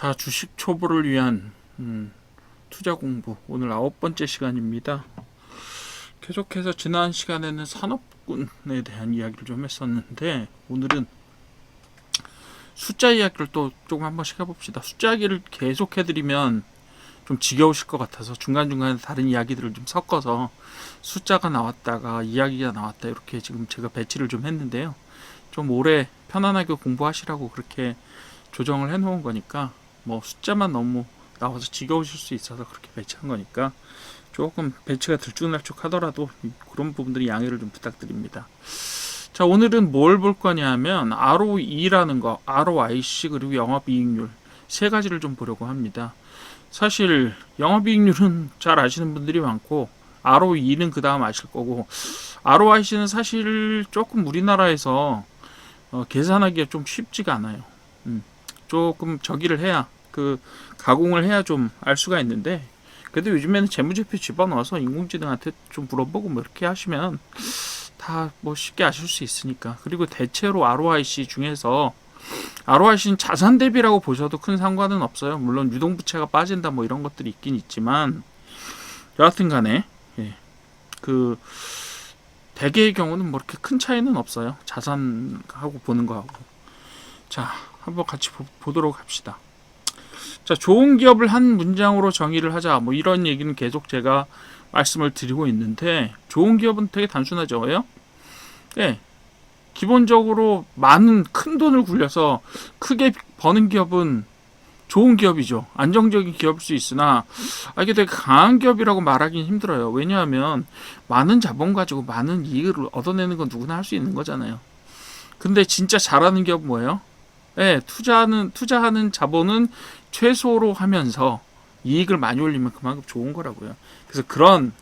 자, 주식 초보를 위한 투자 공부 오늘 9번째 시간입니다. 계속해서 지난 시간에는 산업군에 대한 이야기를 좀 했었는데 오늘은 숫자 이야기를 또 조금 한 번씩 해봅시다. 숫자 이야기를 계속 해드리면 좀 지겨우실 것 같아서 중간중간에 다른 이야기들을 좀 섞어서 숫자가 나왔다가 이야기가 나왔다 이렇게 지금 제가 배치를 좀 했는데요. 좀 오래 편안하게 공부하시라고 그렇게 조정을 해놓은 거니까 뭐 숫자만 너무 나와서 지겨우실 수 있어서 그렇게 배치한 거니까 조금 배치가 들쭉날쭉 하더라도 그런 부분들이 양해를 좀 부탁드립니다. 자, 오늘은 뭘 볼 거냐 하면 ROE라는 거, ROIC 그리고 영업이익률 세 가지를 좀 보려고 합니다. 사실 영업이익률은 잘 아시는 분들이 많고 ROE는 그 다음 아실 거고 ROIC는 사실 조금 우리나라에서 계산하기가 좀 쉽지가 않아요. 조금 저기를 해야 가공을 해야 좀 알 수가 있는데 그래도 요즘에는 재무제표 집어넣어서 인공지능한테 좀 물어보고 뭐 이렇게 하시면 다 뭐 쉽게 아실 수 있으니까. 그리고 대체로 ROIC 중에서 ROIC는 자산 대비라고 보셔도 큰 상관은 없어요. 물론 유동부채가 빠진다 뭐 이런 것들이 있긴 있지만 여하튼 간에 그 대개의 경우는 뭐 이렇게 큰 차이는 없어요. 자산하고 보는 거하고. 자, 한번 같이 보도록 합시다. 자, 좋은 기업을 한 문장으로 정의를 하자. 뭐 이런 얘기는 계속 제가 말씀을 드리고 있는데 좋은 기업은 되게 단순하죠. 왜요? 기본적으로 많은 큰 돈을 굴려서 크게 버는 기업은 좋은 기업이죠. 안정적인 기업일 수 있으나 이게 되게 강한 기업이라고 말하기는 힘들어요. 왜냐하면 많은 자본 가지고 많은 이익을 얻어내는 건 누구나 할 수 있는 거잖아요. 근데 진짜 잘하는 기업은 뭐예요? 투자하는 자본은 최소로 하면서 이익을 많이 올리면 그만큼 좋은 거라고요. 그래서 그런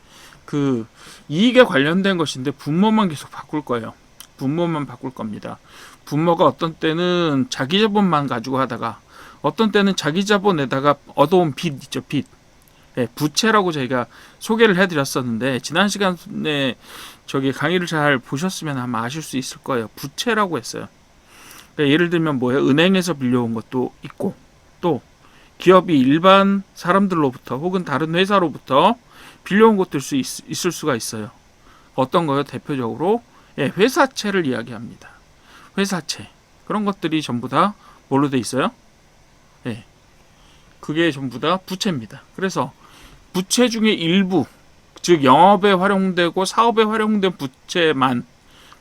이익에 관련된 것인데 분모만 계속 바꿀 거예요. 분모만 바꿀 겁니다. 분모가 어떤 때는 자기 자본만 가지고 하다가 어떤 때는 자기 자본에다가 얻어온 빚 있죠, 빚. 부채라고 저희가 소개를 해드렸었는데 지난 시간에 저기 강의를 잘 보셨으면 아마 아실 수 있을 거예요. 부채라고 했어요. 예를 들면 뭐예요? 은행에서 빌려온 것도 있고 또 기업이 일반 사람들로부터 혹은 다른 회사로부터 빌려온 것도 있을 수가 있어요. 어떤 거요? 대표적으로 회사채를 이야기합니다. 회사채. 그런 것들이 전부 다 뭘로 돼 있어요? 그게 전부 다 부채입니다. 그래서 부채 중에 일부, 즉 영업에 활용되고 사업에 활용된 부채만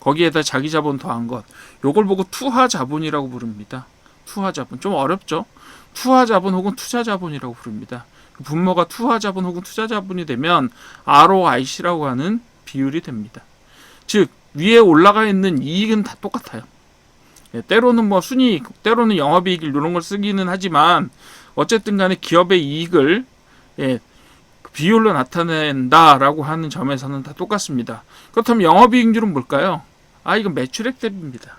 거기에다 자기 자본 더한 것, 요걸 보고 투하 자본이라고 부릅니다. 투하 자본 좀 어렵죠? 투하 자본 혹은 투자 자본이라고 부릅니다. 분모가 투하 자본 혹은 투자 자본이 되면 ROIC라고 하는 비율이 됩니다. 즉 위에 올라가 있는 이익은 다 똑같아요. 때로는 뭐 순이익, 때로는 영업이익 이런 걸 쓰기는 하지만 어쨌든 간에 기업의 이익을 비율로 나타낸다라고 하는 점에서는 다 똑같습니다. 그렇다면 영업이익률은 뭘까요? 이건 매출액 대비입니다.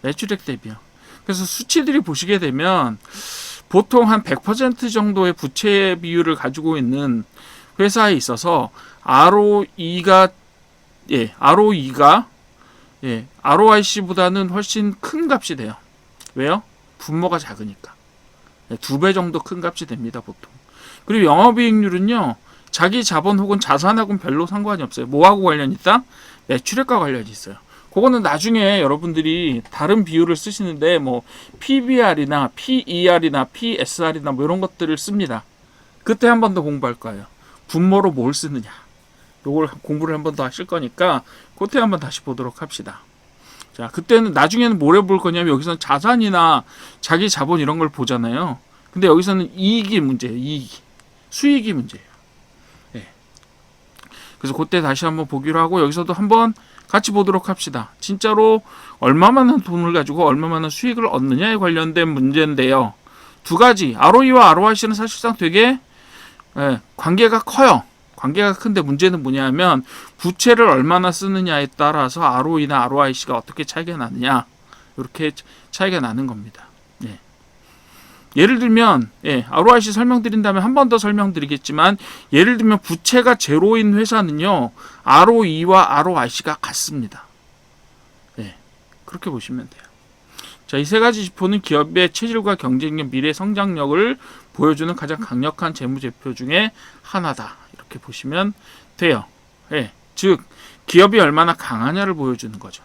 매출액 대비요. 그래서 수치들이 보시게 되면 보통 한 100% 정도의 부채 비율을 가지고 있는 회사에 있어서 ROE가 ROIC보다는 훨씬 큰 값이 돼요. 왜요? 분모가 작으니까. 2배 정도 큰 값이 됩니다, 보통. 그리고 영업이익률은요, 자기 자본 혹은 자산하고는 별로 상관이 없어요. 뭐하고 관련이 있다? 매출액과 관련이 있어요. 그거는 나중에 여러분들이 다른 비율을 쓰시는데 뭐 PBR이나 PER이나 PSR이나 뭐 이런 것들을 씁니다. 그때 한 번 더 공부할 거예요. 분모로 뭘 쓰느냐. 요걸 공부를 한 번 더 하실 거니까 그때 한번 다시 보도록 합시다. 자, 그때는 나중에는 뭘 해볼 거냐면 여기서는 자산이나 자기 자본 이런 걸 보잖아요. 근데 여기서는 이익이 문제예요. 수익이 문제예요. 그래서 그때 다시 한번 보기로 하고 여기서도 한번 같이 보도록 합시다. 진짜로 얼마만한 돈을 가지고 얼마만한 수익을 얻느냐에 관련된 문제인데요. 두 가지 ROE와 ROIC는 사실상 되게 관계가 커요. 관계가 큰데 문제는 뭐냐면 부채를 얼마나 쓰느냐에 따라서 ROE나 ROIC가 어떻게 차이가 나느냐 이렇게 차이가 나는 겁니다. 예를 들면 ROIC 설명드린다면 한 번 더 설명드리겠지만 예를 들면 부채가 제로인 회사는요 ROE와 ROIC가 같습니다. 그렇게 보시면 돼요. 자, 이 세 가지 지표는 기업의 체질과 경쟁력, 미래 성장력을 보여주는 가장 강력한 재무제표 중에 하나다. 이렇게 보시면 돼요. 예, 즉 기업이 얼마나 강하냐를 보여주는 거죠.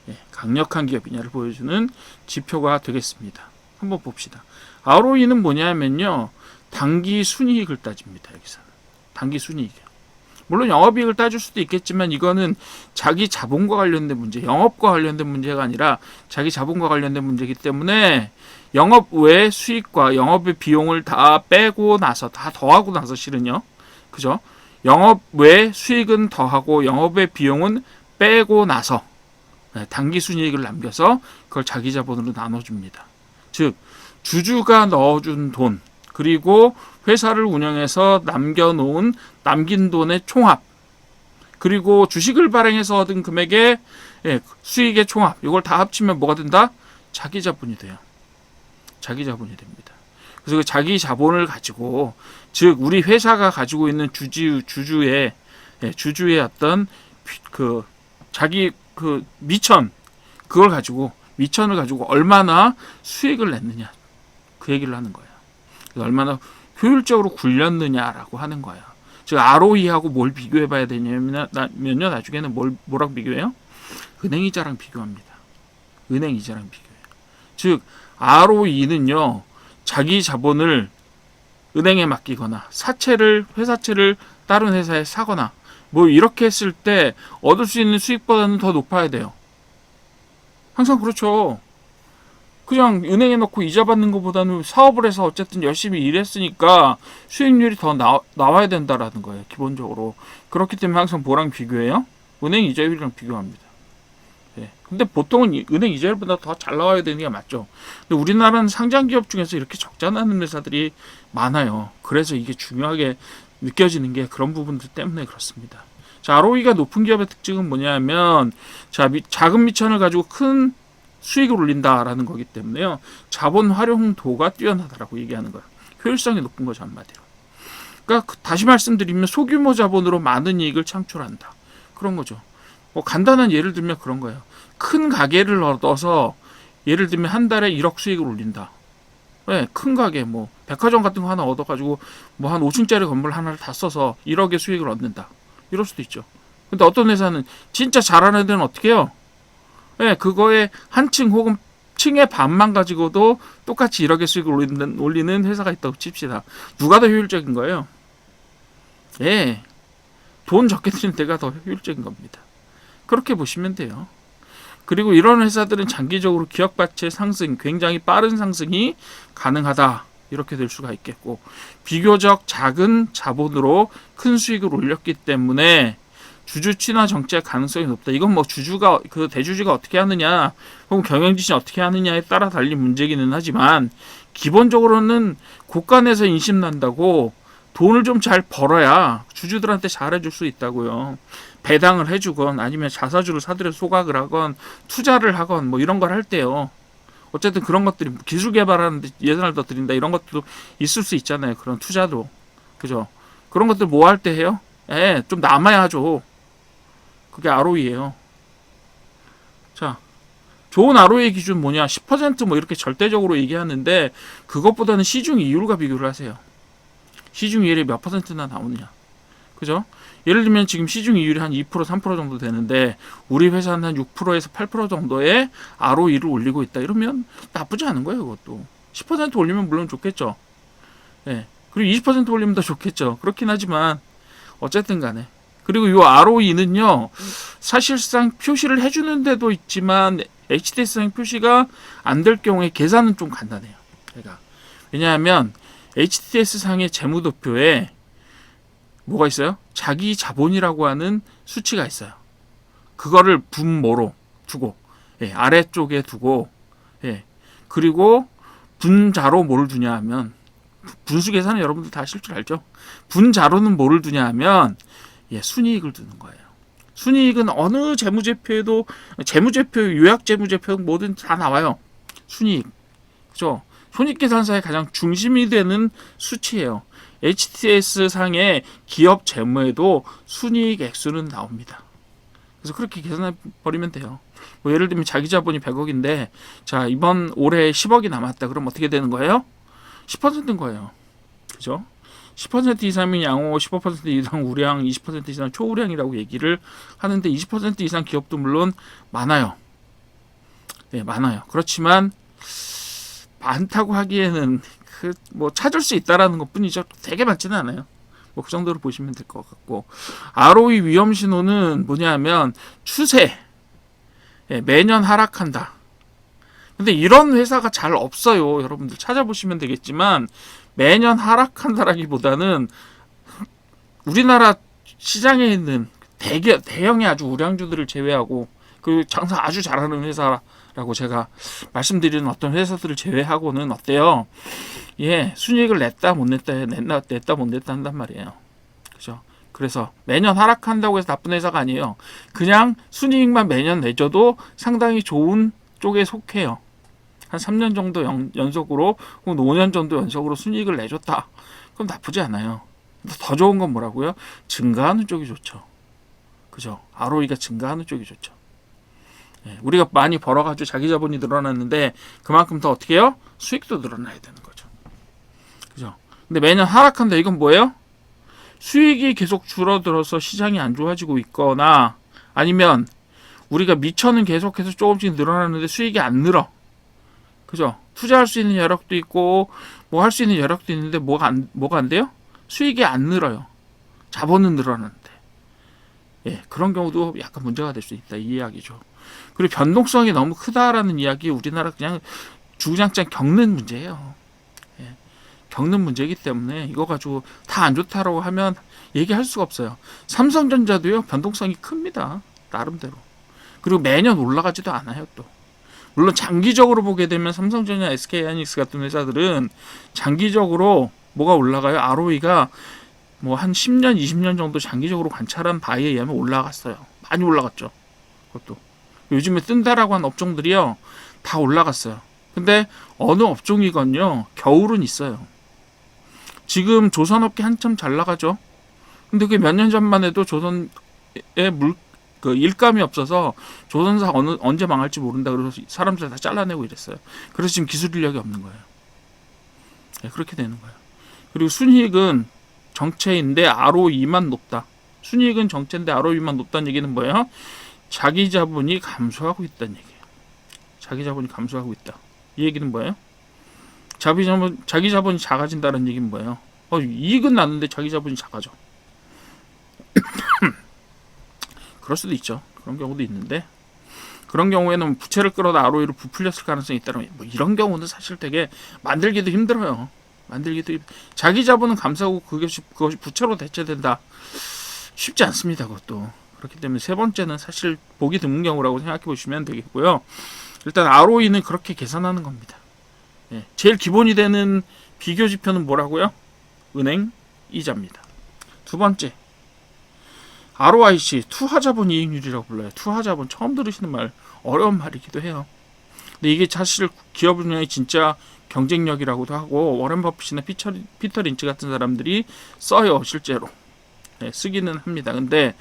예, 강력한 기업이냐를 보여주는 지표가 되겠습니다. 한번 봅시다. ROE는 뭐냐면요, 단기 순이익을 따집니다. 여기서는 단기 순이익이요. 물론 영업이익을 따질 수도 있겠지만 이거는 자기 자본과 관련된 문제, 영업과 관련된 문제가 아니라 자기 자본과 관련된 문제이기 때문에 영업 외 수익과 영업의 비용을 다 빼고 나서, 다 더하고 나서, 실은요, 그죠? 영업 외 수익은 더하고 영업의 비용은 빼고 나서 단기 순이익을 남겨서 그걸 자기 자본으로 나눠줍니다. 즉 주주가 넣어준 돈, 그리고 회사를 운영해서 남긴 돈의 총합, 그리고 주식을 발행해서 얻은 금액의 수익의 총합, 이걸 다 합치면 뭐가 된다? 자기 자본이 돼요. 자기 자본이 됩니다. 그래서 그 자기 자본을 가지고, 즉 우리 회사가 가지고 있는 주주의 어떤 그 자기 그 미천을 가지고 얼마나 수익을 냈느냐, 그 얘기를 하는 거예요. 얼마나 효율적으로 굴렸느냐라고 하는 거예요. 즉 ROE하고 뭘 비교해봐야 되냐면요, 나중에는 뭐랑 비교해요? 은행이자랑 비교합니다. 은행이자랑 비교해요. 즉 ROE는요, 자기 자본을 은행에 맡기거나 회사채를 다른 회사에 사거나 뭐 이렇게 했을 때 얻을 수 있는 수익보다는 더 높아야 돼요. 항상 그렇죠. 그냥 은행에 넣고 이자 받는 것보다는 사업을 해서 어쨌든 열심히 일했으니까 수익률이 더 나와야 된다라는 거예요. 기본적으로. 그렇기 때문에 항상 뭐랑 비교해요? 은행 이자율이랑 비교합니다. 예. 근데 보통은 은행 이자율보다 더 잘 나와야 되는 게 맞죠. 근데 우리나라는 상장기업 중에서 이렇게 적자 나는 회사들이 많아요. 그래서 이게 중요하게 느껴지는 게 그런 부분들 때문에 그렇습니다. 자, ROE가 높은 기업의 특징은 뭐냐면, 작은 미천을 가지고 큰 수익을 올린다라는 거기 때문에요, 자본 활용도가 뛰어나다라고 얘기하는 거예요. 효율성이 높은 거죠, 한마디로. 그러니까 다시 말씀드리면 소규모 자본으로 많은 이익을 창출한다, 그런 거죠. 뭐 간단한 예를 들면 그런 거예요. 큰 가게를 얻어서 예를 들면 한 달에 1억 수익을 올린다. 네, 큰 가게, 뭐 백화점 같은 거 하나 얻어가지고 뭐 한 5층짜리 건물 하나를 다 써서 1억의 수익을 얻는다, 이럴 수도 있죠. 근데 어떤 회사는 진짜 잘하는 데는 어떻게 해요? 네, 그거에 한 층 혹은 층의 반만 가지고도 똑같이 1억의 수익을 올리는 회사가 있다고 칩시다. 누가 더 효율적인 거예요? 예, 돈 적게 드는 데가 더 효율적인 겁니다. 그렇게 보시면 돼요. 그리고 이런 회사들은 장기적으로 기업 가치의 상승, 굉장히 빠른 상승이 가능하다, 이렇게 될 수가 있겠고, 비교적 작은 자본으로 큰 수익을 올렸기 때문에 주주 친화 정치의 가능성이 높다. 이건 뭐 대주주가 어떻게 하느냐, 혹은 경영진이 어떻게 하느냐에 따라 달린 문제기는 하지만, 기본적으로는 곳간에서 인심 난다고 돈을 좀 잘 벌어야 주주들한테 잘해줄 수 있다고요. 배당을 해주건 아니면 자사주를 사들여 소각을 하건 투자를 하건 뭐 이런 걸 할 때요, 어쨌든 그런 것들이 기술 개발하는데 예산을 더 드린다, 이런 것도 있을 수 있잖아요. 그런 투자도, 그죠? 그런 것들 뭐 할 때 해요? 좀 남아야 하죠. 그게 ROE예요. 자, 좋은 ROE 기준 뭐냐? 10% 뭐 이렇게 절대적으로 얘기하는데, 그것보다는 시중 이율과 비교를 하세요. 시중 이율이 몇 퍼센트나 나오느냐, 그죠? 예를 들면 지금 시중 이율이 한 2%, 3% 정도 되는데 우리 회사는 한 6%에서 8% 정도의 ROE를 올리고 있다, 이러면 나쁘지 않은 거예요. 그것도 10% 올리면 물론 좋겠죠. 예. 그리고 20% 올리면 더 좋겠죠. 그렇긴 하지만 어쨌든 간에, 그리고 이 ROE는요, 사실상 표시를 해주는 데도 있지만 HTS상 표시가 안 될 경우에 계산은 좀 간단해요. 그러니까 왜냐하면 HTS상의 재무도표에 뭐가 있어요? 자기 자본이라고 하는 수치가 있어요. 그거를 분모로 두고, 아래쪽에 두고, 그리고 분자로 뭐를 두냐 하면, 분수 계산은 여러분들 다 하실 줄 알죠? 분자로는 뭐를 두냐 하면 순이익을 두는 거예요. 순이익은 어느 재무제표에도, 재무제표, 요약재무제표 뭐든 다 나와요. 순이익, 그죠? 손익계산서의 가장 중심이 되는 수치예요. HTS 상의 기업 재무에도 순이익 액수는 나옵니다. 그래서 그렇게 계산해 버리면 돼요. 뭐 예를 들면 자기 자본이 100억인데 자 이번 올해 10억이 남았다. 그럼 어떻게 되는 거예요? 10%인 거예요. 그죠? 10% 이상이 양호, 15% 이상 우량, 20% 이상 초우량이라고 얘기를 하는데 20% 이상 기업도 물론 많아요. 네, 많아요. 그렇지만 많다고 하기에는 뭐 찾을 수 있다라는 것뿐이죠. 되게 많지는 않아요. 뭐 그 정도로 보시면 될 것 같고 ROE 위험 신호는 뭐냐면 추세 매년 하락한다. 근데 이런 회사가 잘 없어요. 여러분들 찾아보시면 되겠지만 매년 하락한다라기보다는 우리나라 시장에 있는 대형의 아주 우량주들을 제외하고 그 장사 아주 잘하는 회사라고 제가 말씀드리는 어떤 회사들을 제외하고는 어때요? 예, 순이익을 냈다 못 냈다 냈다 못 냈다 한단 말이에요. 그죠? 그래서 매년 하락한다고 해서 나쁜 회사가 아니에요. 그냥 순이익만 매년 내줘도 상당히 좋은 쪽에 속해요. 한 3년 정도 연속으로 혹은 5년 정도 연속으로 순이익을 내줬다. 그럼 나쁘지 않아요. 더 좋은 건 뭐라고요? 증가하는 쪽이 좋죠. 그죠? ROE가 증가하는 쪽이 좋죠. 예, 우리가 많이 벌어가지고 자기 자본이 늘어났는데 그만큼 더 어떻게 해요? 수익도 늘어나야 되는 거죠. 그죠? 근데 매년 하락한다. 이건 뭐예요? 수익이 계속 줄어들어서 시장이 안 좋아지고 있거나 아니면 우리가 미처는 계속해서 조금씩 늘어나는데 수익이 안 늘어. 그죠? 투자할 수 있는 여력도 있고 뭐 할 수 있는 여력도 있는데 뭐가 안 돼요? 수익이 안 늘어요. 자본은 늘어나는데. 예, 그런 경우도 약간 문제가 될 수 있다. 이 이야기죠. 그리고 변동성이 너무 크다라는 이야기 우리나라 그냥 주구장창 겪는 문제예요. 예, 겪는 문제이기 때문에 이거 가지고 다 안 좋다라고 하면 얘기할 수가 없어요. 삼성전자도요. 변동성이 큽니다. 나름대로. 그리고 매년 올라가지도 않아요. 또. 물론 장기적으로 보게 되면 삼성전자, SK하이닉스 같은 회사들은 장기적으로 뭐가 올라가요? ROE가 뭐 한 10년, 20년 정도 장기적으로 관찰한 바에 의하면 올라갔어요. 많이 올라갔죠. 그것도. 요즘에 뜬다라고 한 업종들이요. 다 올라갔어요. 근데 어느 업종이건요. 겨울은 있어요. 지금 조선업계 한참 잘 나가죠. 근데 그게 몇 년 전만 해도 조선의 일감이 없어서 조선사 언제 망할지 모른다 그래서 사람들 다 잘라내고 이랬어요. 그래서 지금 기술 인력이 없는 거예요. 네, 그렇게 되는 거예요. 그리고 순이익은 정체인데 ROE만 높다. 순이익은 정체인데 ROE만 높다는 얘기는 뭐예요? 자기 자본이 감소하고 있다는 얘기예요. 자기 자본이 감소하고 있다. 이 얘기는 뭐예요? 자기 자본이 작아진다는 얘기는 뭐예요? 이익은 나는데 자기 자본이 작아져. 그럴 수도 있죠. 그런 경우도 있는데 그런 경우에는 부채를 끌어다 ROE로 부풀렸을 가능성이 있다면 뭐 이런 경우는 사실 되게 만들기도 힘들어요. 자기 자본은 감소하고 그것이 부채로 대체된다. 쉽지 않습니다. 그것도. 그렇기 때문에 세 번째는 사실 보기 드문 경우라고 생각해 보시면 되겠고요. 일단 ROE는 그렇게 계산하는 겁니다. 예, 제일 기본이 되는 비교 지표는 뭐라고요? 은행 이자입니다. 두 번째 ROIC, 투하자본 이익률이라고 불러요. 투하자본 처음 들으시는 말, 어려운 말이기도 해요. 근데 이게 사실 기업 운영의 진짜 경쟁력이라고도 하고 워렌 버핏이나 피터 린치 같은 사람들이 써요. 실제로. 네, 쓰기는 합니다. 근데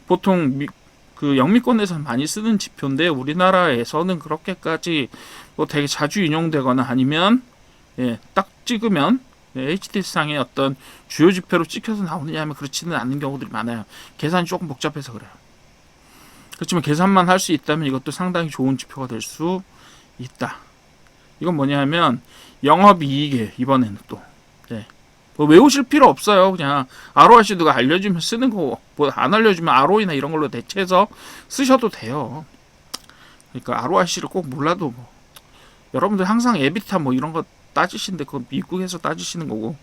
보통 그 영미권에서는 많이 쓰는 지표인데 우리나라에서는 그렇게까지 뭐 되게 자주 인용되거나 아니면 딱 찍으면 HTS상의 어떤 주요 지표로 찍혀서 나오느냐 하면 그렇지는 않은 경우들이 많아요. 계산이 조금 복잡해서 그래요. 그렇지만 계산만 할 수 있다면 이것도 상당히 좋은 지표가 될 수 있다. 이건 뭐냐면 영업이익에 이번에는 또 뭐 외우실 필요 없어요. 그냥 ROIC 누가 알려주면 쓰는 거고 뭐 안 알려주면 ROE나 이런 걸로 대체해서 쓰셔도 돼요. 그러니까 ROIC를 꼭 몰라도 뭐 여러분들 항상 에비타 뭐 이런 거 따지시는데 그건 미국에서 따지시는 거고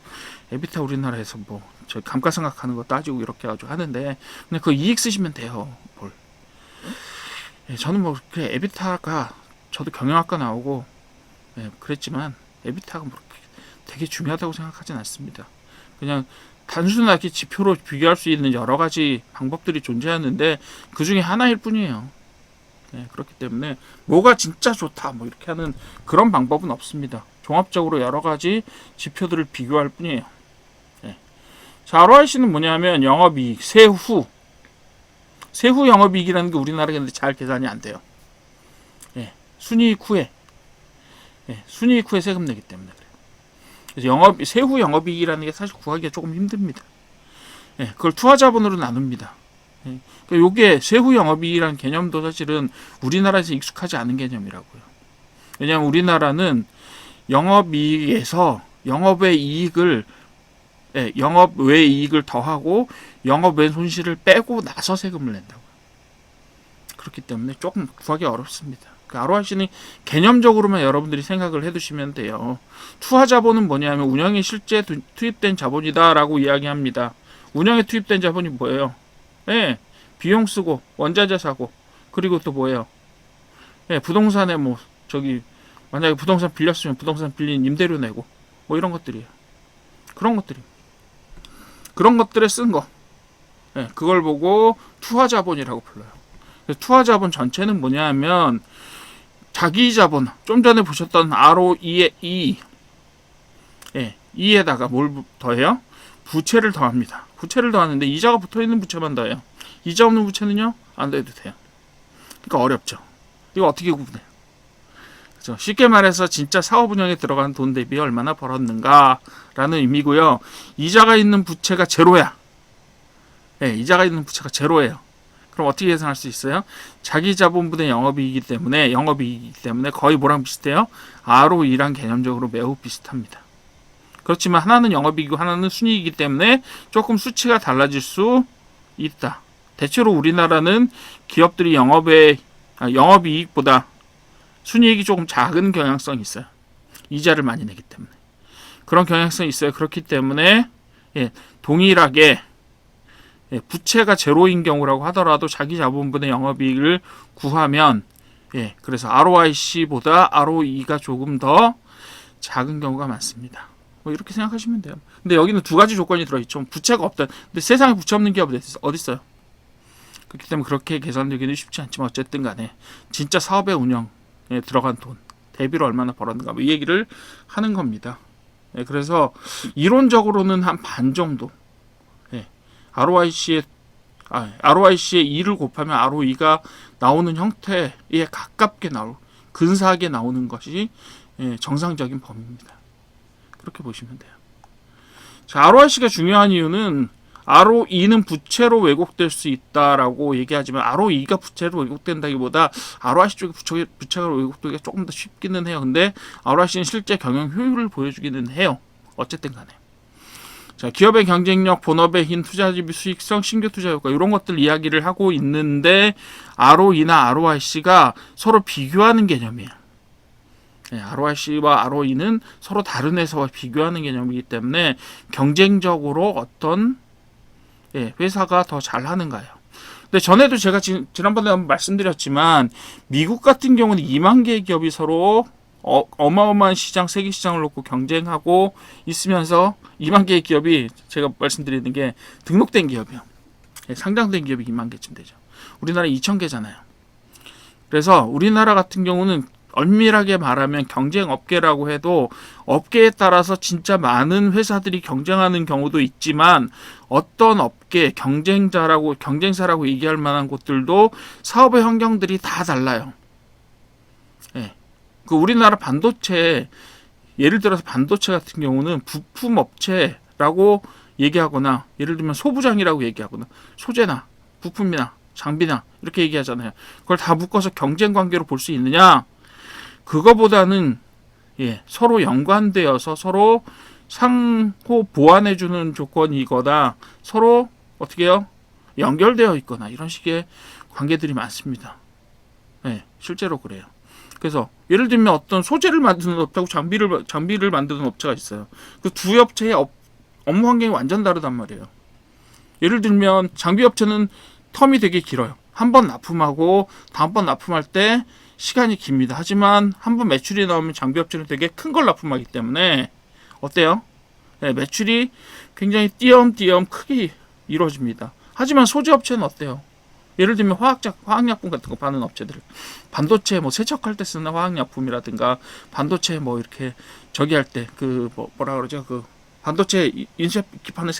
에비타 우리나라에서 뭐 저 감가상각하는 거 따지고 이렇게 가지고 하는데 그냥 그 이익 쓰시면 돼요. 뭘. 저는 뭐 그 에비타가 저도 경영학과 나오고 그랬지만 에비타가 뭐 되게 중요하다고 생각하진 않습니다. 그냥 단순하게 지표로 비교할 수 있는 여러 가지 방법들이 존재하는데 그 중에 하나일 뿐이에요. 그렇기 때문에 뭐가 진짜 좋다 뭐 이렇게 하는 그런 방법은 없습니다. 종합적으로 여러 가지 지표들을 비교할 뿐이에요. 자, ROIC는 뭐냐면 영업이익, 세후 세후 영업이익이라는 게 우리나라에 근데 잘 계산이 안 돼요. 예, 순이익 후에 순이익 후에 세금 내기 때문에 그래요. 그래서 세후 영업이익이라는 게 사실 구하기가 조금 힘듭니다. 예, 그걸 투하자본으로 나눕니다. 예, 그러니까 요게 세후 영업이익이라는 개념도 사실은 우리나라에서 익숙하지 않은 개념이라고요. 왜냐하면 우리나라는 영업이익에서 영업의 이익을 영업 외 이익을 더하고 영업 외 손실을 빼고 나서 세금을 낸다고요. 그렇기 때문에 조금 구하기 어렵습니다. 그 ROIC는 개념적으로만 여러분들이 생각을 해두시면 돼요. 투하자본은 뭐냐면 운영에 실제 투입된 자본이다라고 이야기합니다. 운영에 투입된 자본이 뭐예요? 비용 쓰고 원자재 사고 그리고 또 뭐예요? 부동산에 만약에 부동산 빌렸으면 부동산 빌린 임대료 내고 이런 것들이에요. 그런 것들에 쓴 거. 그걸 보고 투하자본이라고 불러요. 투하자본 전체는 뭐냐면 자기자본, 좀 전에 보셨던 ROE의 E에다가 뭘 더해요? 부채를 더합니다. 부채를 더하는데 이자가 붙어있는 부채만 더해요. 이자 없는 부채는요? 안 더해도 돼요. 그러니까 어렵죠. 이거 어떻게 구분해요? 그렇죠? 쉽게 말해서 진짜 사업 운영에 들어간 돈 대비 얼마나 벌었는가 라는 의미고요. 이자가 있는 부채가 제로야. 이자가 있는 부채가 제로예요. 그럼 어떻게 계산할 수 있어요? 자기 자본분의 영업이익이기 때문에 거의 뭐랑 비슷해요? ROE랑 개념적으로 매우 비슷합니다. 그렇지만 하나는 영업이익이고 하나는 순이익이기 때문에 조금 수치가 달라질 수 있다. 대체로 우리나라는 기업들이 영업이익보다 순이익이 조금 작은 경향성이 있어요. 이자를 많이 내기 때문에. 그런 경향성이 있어요. 그렇기 때문에 동일하게 부채가 제로인 경우라고 하더라도 자기 자본분의 영업이익을 구하면 그래서 ROIC보다 ROE가 조금 더 작은 경우가 많습니다. 이렇게 생각하시면 돼요. 근데 여기는 두 가지 조건이 들어있죠. 부채가 없다. 근데 세상에 부채 없는 기업이 어디 있어요? 그렇기 때문에 그렇게 계산되기는 쉽지 않지만 어쨌든 간에 진짜 사업의 운영에 들어간 돈 대비로 얼마나 벌었는가 이 얘기를 하는 겁니다. 그래서 이론적으로는 한 반 정도 ROIC의 2를 곱하면 ROE가 나오는 형태에 가깝게 근사하게 나오는 것이 정상적인 범위입니다. 그렇게 보시면 돼요. 자, ROIC가 중요한 이유는 ROE는 부채로 왜곡될 수 있다라고 얘기하지만 ROE가 부채로 왜곡된다기보다 ROIC 쪽에 부채가 왜곡되기가 조금 더 쉽기는 해요. 근데 ROIC는 실제 경영 효율을 보여주기는 해요. 어쨌든 간에. 자, 기업의 경쟁력, 본업의 힘, 투자집이 수익성, 신규 투자 효과 이런 것들 이야기를 하고 있는데 ROE나 ROIC가 서로 비교하는 개념이에요. ROIC와 ROE는 서로 다른 회사와 비교하는 개념이기 때문에 경쟁적으로 어떤 회사가 더 잘하는가요? 근데 전에도 제가 지난번에 한번 말씀드렸지만 미국 같은 경우는 2만 개의 기업이 서로 어마어마한 세계 시장을 놓고 경쟁하고 있으면서 2만 개의 기업이 제가 말씀드리는 게 등록된 기업이요. 상장된 기업이 2만 개쯤 되죠. 우리나라 2천 개잖아요. 그래서 우리나라 같은 경우는 엄밀하게 말하면 경쟁 업계라고 해도 업계에 따라서 진짜 많은 회사들이 경쟁하는 경우도 있지만 어떤 업계 경쟁사라고 얘기할 만한 곳들도 사업의 환경들이 다 달라요. 그 우리나라 반도체 예를 들어서 반도체 같은 경우는 부품 업체라고 얘기하거나 예를 들면 소부장이라고 얘기하거나 소재나 부품이나 장비나 이렇게 얘기하잖아요. 그걸 다 묶어서 경쟁 관계로 볼 수 있느냐? 그거보다는 서로 연관되어서 서로 상호 보완해주는 조건이거나 서로 어떻게 해요? 연결되어 있거나 이런 식의 관계들이 많습니다. 실제로 그래요. 그래서 예를 들면 어떤 소재를 만드는 업체하고 장비를 만드는 업체가 있어요. 그 두 업체의 업무 환경이 완전 다르단 말이에요. 예를 들면 장비 업체는 텀이 되게 길어요. 한 번 납품하고 다음번 납품할 때 시간이 깁니다. 하지만 한 번 매출이 나오면 장비 업체는 되게 큰 걸 납품하기 때문에 어때요? 매출이 굉장히 띄엄띄엄 크게 이루어집니다. 하지만 소재 업체는 어때요? 예를 들면 화학약품 같은 거 파는 업체들, 반도체 세척할 때 쓰는 화학약품이라든가 반도체 이렇게 저기 할 때 뭐라 그러죠? 그 반도체 인쇄 기판을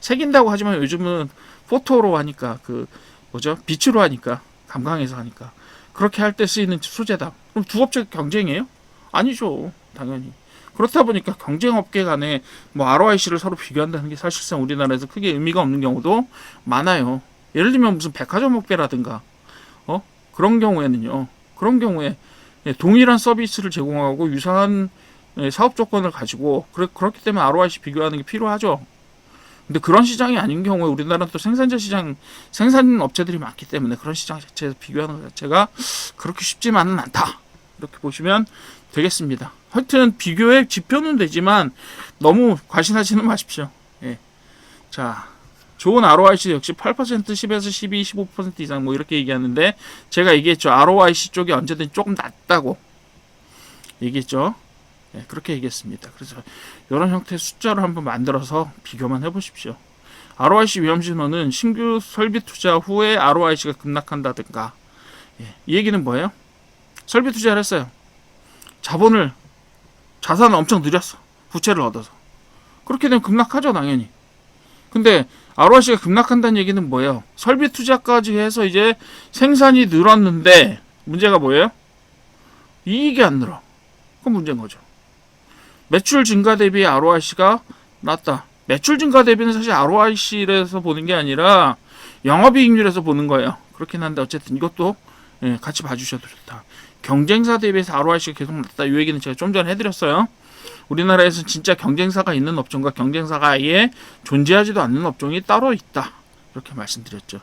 새긴다고 하지만 요즘은 포토로 하니까 그 뭐죠? 빛으로 하니까, 감광해서 하니까. 그렇게 할 때 쓰이는 소재다. 그럼 두 업체 경쟁이에요? 아니죠. 당연히. 그렇다 보니까 경쟁업계 간에 뭐 ROIC를 서로 비교한다는 게 사실상 우리나라에서 크게 의미가 없는 경우도 많아요. 예를 들면 무슨 백화점 업계라든가 그런 경우에는요. 그런 경우에 동일한 서비스를 제공하고 유사한 사업 조건을 가지고 그렇기 때문에 ROIC 비교하는 게 필요하죠. 근데 그런 시장이 아닌 경우에 우리나라는 또 생산자 시장, 생산 업체들이 많기 때문에 그런 시장 자체에서 비교하는 것 자체가 그렇게 쉽지만은 않다. 이렇게 보시면 되겠습니다. 하여튼 비교의 지표는 되지만 너무 과신하지는 마십시오. 예. 자, 좋은 ROIC 역시 8%, 10에서 12, 15% 이상 뭐 이렇게 얘기하는데 제가 얘기했죠. ROIC 쪽이 언제든지 조금 낮다고 얘기했죠. 예, 그렇게 얘기했습니다. 그래서 이런 형태의 숫자로 한번 만들어서 비교만 해보십시오. ROIC 위험신호는 신규 설비 투자 후에 ROIC가 급락한다든가. 예, 이 얘기는 뭐예요? 설비 투자를 했어요. 자산을 엄청 늘렸어. 부채를 얻어서. 그렇게 되면 급락하죠, 당연히. 근데 ROIC가 급락한다는 얘기는 뭐예요? 설비 투자까지 해서 이제 생산이 늘었는데 문제가 뭐예요? 이익이 안 늘어. 그건 문제인 거죠. 매출 증가 대비 ROIC가 낮다. 매출 증가 대비는 사실 ROIC에서 보는 게 아니라 영업이익률에서 보는 거예요. 그렇긴 한데 어쨌든 이것도 같이 봐주셔도 좋다. 경쟁사 대비해서 ROIC가 계속 낮다. 이 얘기는 제가 좀 전에 해드렸어요. 우리나라에서 진짜 경쟁사가 있는 업종과 경쟁사가 아예 존재하지도 않는 업종이 따로 있다. 이렇게 말씀드렸죠.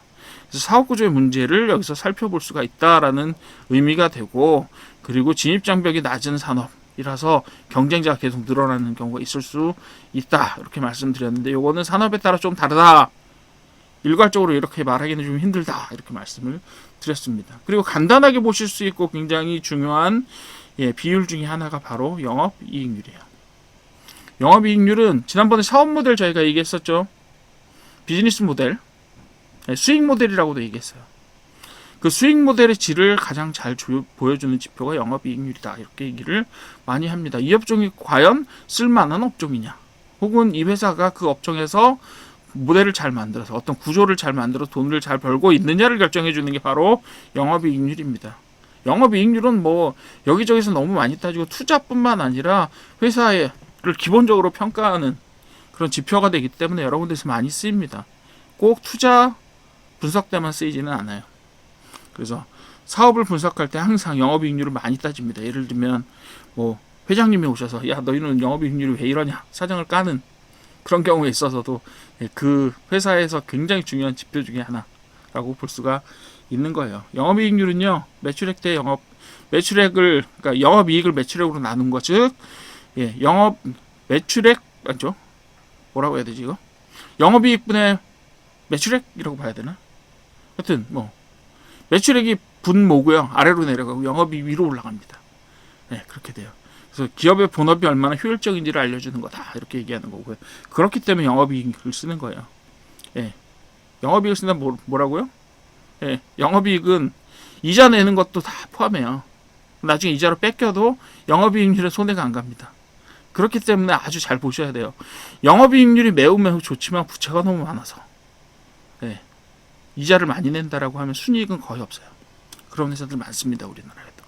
그래서 사업구조의 문제를 여기서 살펴볼 수가 있다라는 의미가 되고, 그리고 진입장벽이 낮은 산업이라서 경쟁자가 계속 늘어나는 경우가 있을 수 있다. 이렇게 말씀드렸는데 요거는 산업에 따라 좀 다르다. 일괄적으로 이렇게 말하기는 좀 힘들다. 이렇게 말씀을 드렸습니다. 그리고 간단하게 보실 수 있고 굉장히 중요한 비율 중에 하나가 바로 영업이익률이에요. 영업이익률은 지난번에 사업 모델 저희가 얘기했었죠. 비즈니스 모델, 수익 모델이라고도 얘기했어요. 그 수익 모델의 질을 가장 잘 보여주는 지표가 영업이익률이다. 이렇게 얘기를 많이 합니다. 이 업종이 과연 쓸만한 업종이냐, 혹은 이 회사가 그 업종에서 모델을 잘 만들어서 어떤 구조를 잘 만들어서 돈을 잘 벌고 있느냐를 결정해 주는 게 바로 영업이익률입니다. 영업이익률은 뭐 여기저기서 너무 많이 따지고 투자뿐만 아니라 회사를 기본적으로 평가하는 그런 지표가 되기 때문에 여러 군데서 많이 쓰입니다. 꼭 투자 분석 때만 쓰이지는 않아요. 그래서 사업을 분석할 때 항상 영업이익률을 많이 따집니다. 예를 들면 뭐 회장님이 오셔서 야 너희는 영업이익률이 왜 이러냐 사정을 까는 그런 경우에 있어서도 그 회사에서 굉장히 중요한 지표 중에 하나라고 볼 수가 있는 거예요. 영업이익률은요, 매출액 대 그러니까 영업이익을 매출액으로 나눈 거, 즉, 영업 매출액 맞죠? 뭐라고 해야 되지 이거? 영업이익분의 매출액이라고 봐야 되나? 하여튼 뭐 매출액이 분모고요, 아래로 내려가고 영업이 위로 올라갑니다. 그렇게 돼요. 그래서 기업의 본업이 얼마나 효율적인지를 알려주는 거다 이렇게 얘기하는 거고요. 그렇기 때문에 영업이익을 쓰는 거예요. 영업이익을 쓴다 뭐라고요? 영업이익은 이자 내는 것도 다 포함해요. 나중에 이자로 뺏겨도 영업이익률에 손해가 안 갑니다. 그렇기 때문에 아주 잘 보셔야 돼요. 영업이익률이 매우 좋지만 부채가 너무 많아서 이자를 많이 낸다라고 하면 순이익은 거의 없어요. 그런 회사들 많습니다. 우리나라에도.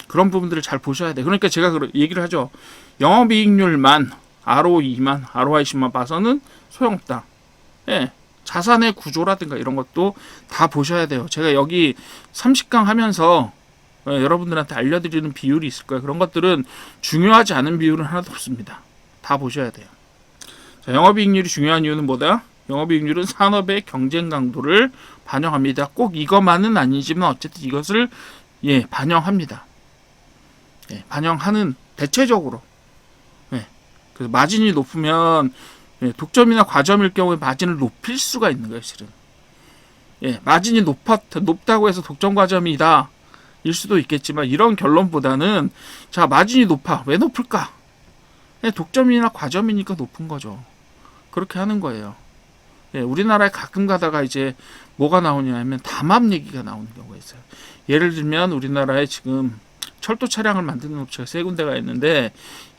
그런 부분들을 잘 보셔야 돼요. 그러니까 제가 얘기를 하죠. 영업이익률만, ROE만, ROIC만 봐서는 소용없다. 자산의 구조라든가 이런 것도 다 보셔야 돼요. 제가 여기 30강 하면서 여러분들한테 알려드리는 비율이 있을 거예요. 그런 것들은 중요하지 않은 비율은 하나도 없습니다. 다 보셔야 돼요. 자, 영업이익률이 중요한 이유는 뭐다? 영업이익률은 산업의 경쟁 강도를 반영합니다. 꼭 이것만은 아니지만 어쨌든 이것을 반영합니다. 반영하는 대체적으로. 그래서 마진이 높으면 독점이나 과점일 경우에 마진을 높일 수가 있는 거예요, 실은. 마진이 높다고 해서 독점 과점이다 일 수도 있겠지만 이런 결론보다는 자 마진이 높아 왜 높을까? 독점이나 과점이니까 높은 거죠. 그렇게 하는 거예요. 우리나라에 가끔 가다가 이제 뭐가 나오냐 하면 담합 얘기가 나오는 경우가 있어요. 예를 들면 우리나라에 지금 철도 차량을 만드는 업체가 세 군데가 있는데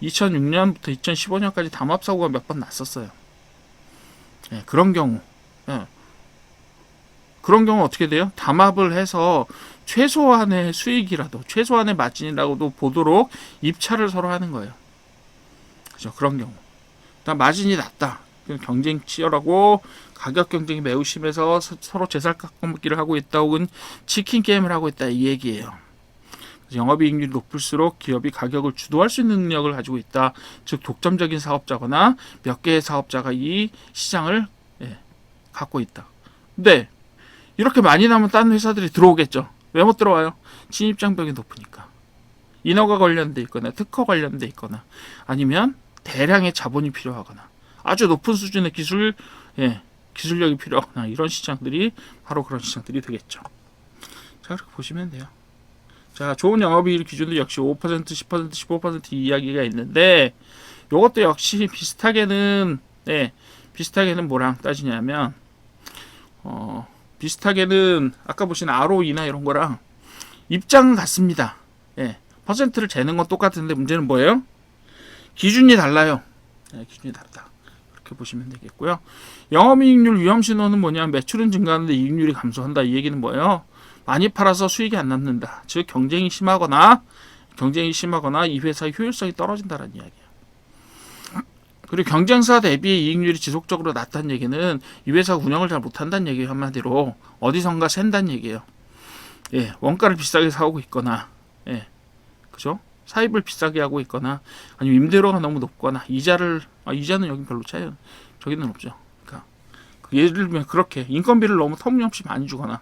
2006년부터 2015년까지 담합 사고가 몇 번 났었어요. 그런 경우 그런 경우 어떻게 돼요? 담합을 해서 최소한의 수익이라도, 최소한의 마진이라고도 보도록 입찰을 서로 하는 거예요. 그죠? 그런 경우. 마진이 낮다. 경쟁 치열하고 가격 경쟁이 매우 심해서 서로 제살 깎아먹기를 하고 있다, 혹은 치킨 게임을 하고 있다, 이 얘기예요. 영업이익률이 높을수록 기업이 가격을 주도할 수 있는 능력을 가지고 있다. 즉 독점적인 사업자거나 몇 개의 사업자가 이 시장을 갖고 있다. 근데 이렇게 많이 나면 다른 회사들이 들어오겠죠. 왜 못 들어와요? 진입장벽이 높으니까. 인허가 관련돼 있거나 특허 관련돼 있거나 아니면 대량의 자본이 필요하거나 아주 높은 수준의 기술력이 필요하거나 이런 시장들이 바로 그런 시장들이 되겠죠. 자, 그렇게 보시면 돼요. 자, 좋은 영업이익 기준도 역시 5%, 10%, 15% 이야기가 있는데 이것도 역시 비슷하게는 뭐랑 따지냐면 비슷하게는 아까 보신 ROE나 이런 거랑 입장은 같습니다. 퍼센트를 재는 건 똑같은데 문제는 뭐예요? 기준이 달라요. 기준이 다르다. 그렇게 보시면 되겠고요. 영업이익률 위험신호는 뭐냐? 매출은 증가하는데 이익률이 감소한다. 이 얘기는 뭐예요? 많이 팔아서 수익이 안 남는다. 즉 경쟁이 심하거나 이 회사의 효율성이 떨어진다는 이야기예요. 그리고 경쟁사 대비 이익률이 지속적으로 낮다는 얘기는 이 회사가 운영을 잘 못한다는 얘기예요. 한마디로 어디선가 샌다는 얘기예요. 원가를 비싸게 사오고 있거나, 그죠? 사입을 비싸게 하고 있거나, 아니면 임대료가 너무 높거나, 이자는 여기 별로 차이는 저기는 없죠. 그러니까 예를 들면 그렇게 인건비를 너무 터무니없이 많이 주거나,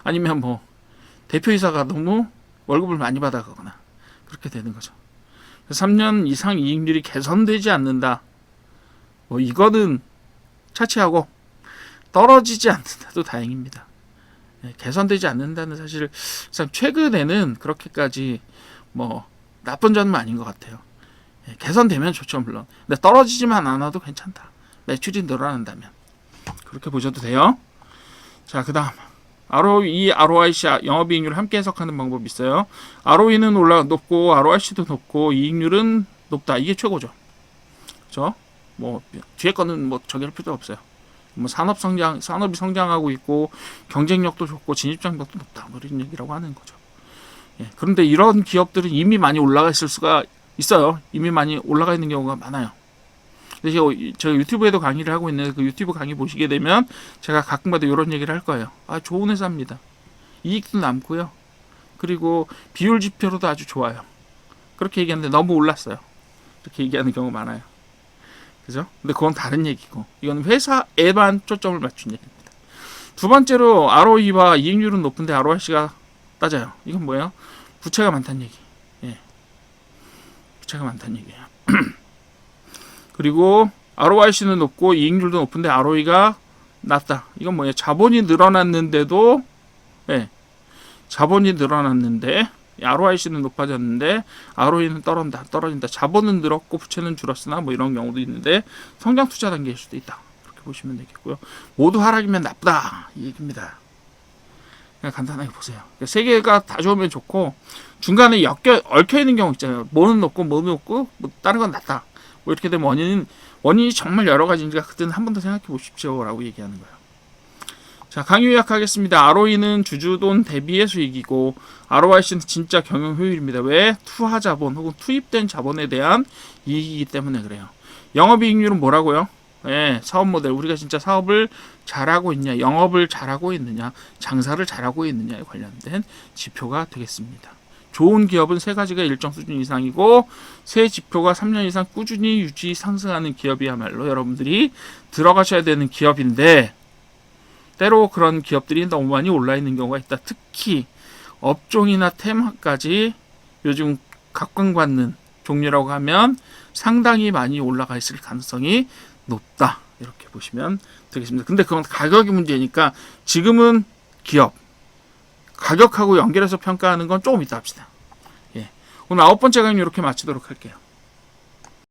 아니면 뭐 대표이사가 너무 월급을 많이 받아가거나 그렇게 되는 거죠. 3년 이상 이익률이 개선되지 않는다. 뭐 이거는 차치하고 떨어지지 않는다도 다행입니다. 개선되지 않는다는 사실 최근에는 그렇게까지 뭐 나쁜 점은 아닌 것 같아요. 개선되면 좋죠, 물론. 근데 떨어지지만 않아도 괜찮다. 매출이 늘어난다면 그렇게 보셔도 돼요. 자, 그 다음 ROE, ROIC, 영업이익률을 함께 해석하는 방법이 있어요. ROE는 높고 ROIC도 높고 이익률은 높다. 이게 최고죠. 그렇죠? 뭐 뒤에 거는 뭐 저기할 필요 없어요. 뭐 산업이 성장하고 있고 경쟁력도 좋고 진입장벽도 높다. 뭐 이런 얘기라고 하는 거죠. 그런데 이런 기업들은 이미 많이 올라가 있을 수가 있어요. 이미 많이 올라가 있는 경우가 많아요. 근데 제가 유튜브에도 강의를 하고 있는데 그 유튜브 강의 보시게 되면 제가 가끔가다 이런 얘기를 할 거예요. 좋은 회사입니다. 이익도 남고요. 그리고 비율 지표로도 아주 좋아요. 그렇게 얘기하는데 너무 올랐어요. 이렇게 얘기하는 경우 많아요. 그죠? 근데 그건 다른 얘기고 이건 회사에만 초점을 맞춘 얘기입니다. 두 번째로 ROE와 이익률은 높은데 ROIC가 낮아요. 이건 뭐예요? 부채가 많다는 얘기. 부채가 많다는 얘기예요. 그리고 ROIC는 높고 이익률도 높은데 ROE가 낮다. 이건 뭐예요? 자본이 늘어났는데도 자본이 늘어났는데 ROIC는 높아졌는데 ROE는 떨어진다. 자본은 늘었고 부채는 줄었으나 뭐 이런 경우도 있는데 성장 투자 단계일 수도 있다. 그렇게 보시면 되겠고요. 모두 하락이면 나쁘다. 이 얘기입니다. 그냥 간단하게 보세요. 세 개가 다 좋으면 좋고 중간에 얽혀 있는 경우 있잖아요. 뭐는 높고 뭐 다른 건 낮다. 뭐 이렇게 되면 원인이 정말 여러 가지니까 그때는 한 번 더 생각해 보십시오라고 얘기하는 거예요. 자, 강의 요약하겠습니다. ROE는 주주돈 대비의 수익이고 ROIC는 진짜 경영 효율입니다. 왜? 투하 자본 혹은 투입된 자본에 대한 이익이기 때문에 그래요. 영업이익률은 뭐라고요? 사업 모델. 우리가 진짜 사업을 잘하고 있냐, 영업을 잘하고 있느냐, 장사를 잘하고 있느냐에 관련된 지표가 되겠습니다. 좋은 기업은 세 가지가 일정 수준 이상이고 세 지표가 3년 이상 꾸준히 유지 상승하는 기업이야말로 여러분들이 들어가셔야 되는 기업인데 때로 그런 기업들이 너무 많이 올라 있는 경우가 있다. 특히 업종이나 테마까지 요즘 각광받는 종류라고 하면 상당히 많이 올라가 있을 가능성이 높다. 이렇게 보시면 되겠습니다. 근데 그건 가격이 문제니까 지금은 기업 가격하고 연결해서 평가하는 건 조금 이따 합시다. 오늘 9번째 강의 이렇게 마치도록 할게요.